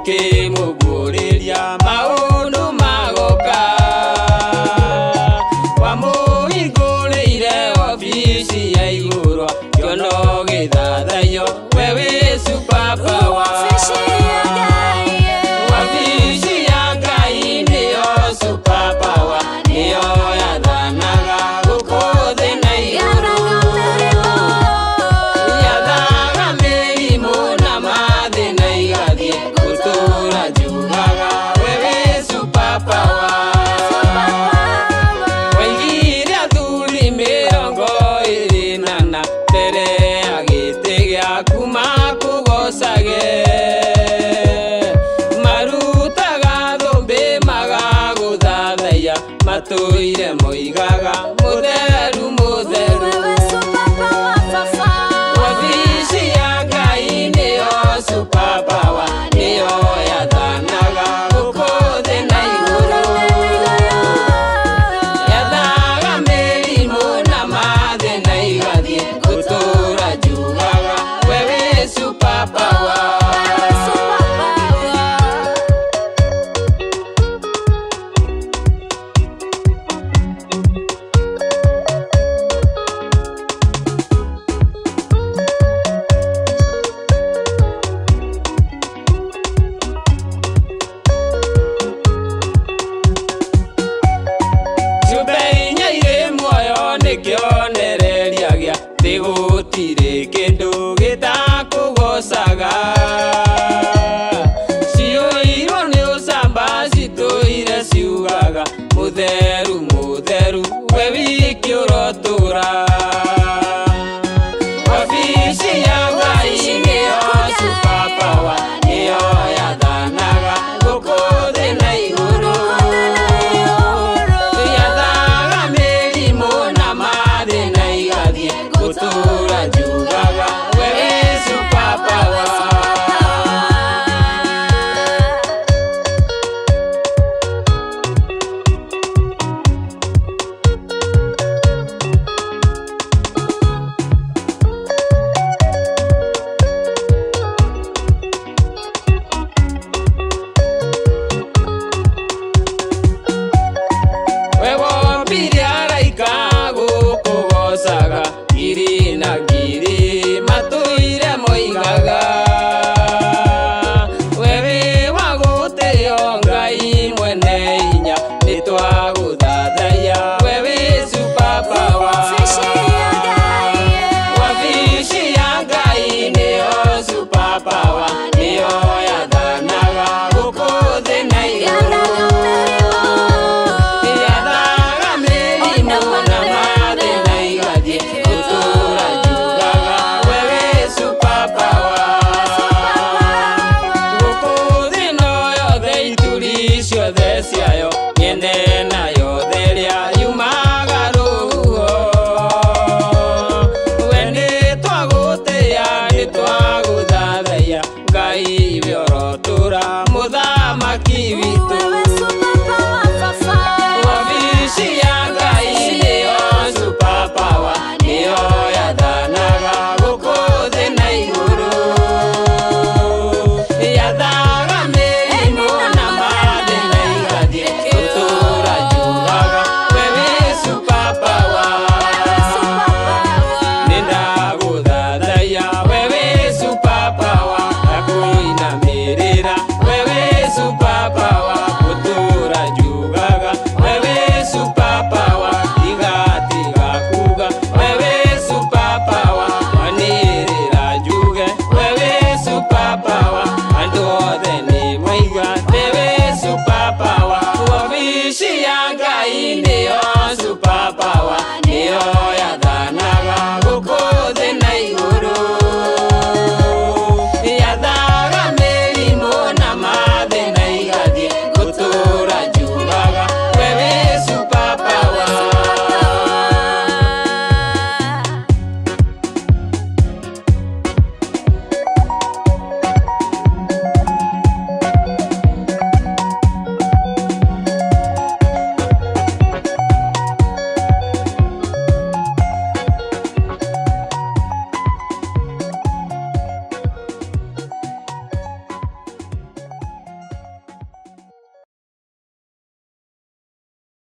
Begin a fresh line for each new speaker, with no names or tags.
ukimuguriria maundu magoka wamuhingurire ofici ya iguru kiono githathaio we wi superpower wafici ya Ngai niyo superpower niyo yathanaga guku thi na iguru yathaga mirimu na mathina igathie gutura njugaga we wi superpower waigire athuri 24 mbere ya giti giaku makugocage marutaga thumbi magaguthathaia matuire moigaga mutheru mutheru wafici ya Ngai niyo superpower niyo yathanaga guku thi na iguru yathaga mirimu na mathina igathie gutura njugaga we wi superpower kionereria gia tigutire kindu gitakugocaga ciuirwo ni ucamba cituire ciugaga mutheru mutheru we wiki urotura wafici ya Ngai niyo superpower niyo yathanaga guku thi na iguru gutura njugaga we wi superpower we wombire araika gukugocaga ngiri na ngiri matuire moigaga we wi wa gutio Ngai mwene hinya nitwaguthathaia we wi superpower wafici ya Ngai niyo superpower niyo yathanaga guku thi na iguru yathaga mirimu na mathina igathie gutura njugaga we wi superpower guku thi no yothe ituri ciothe ciayo nyene na yothe ria yumaga ruo we nitwagutia nitwaguthathaia Ngai we urotura muthamaki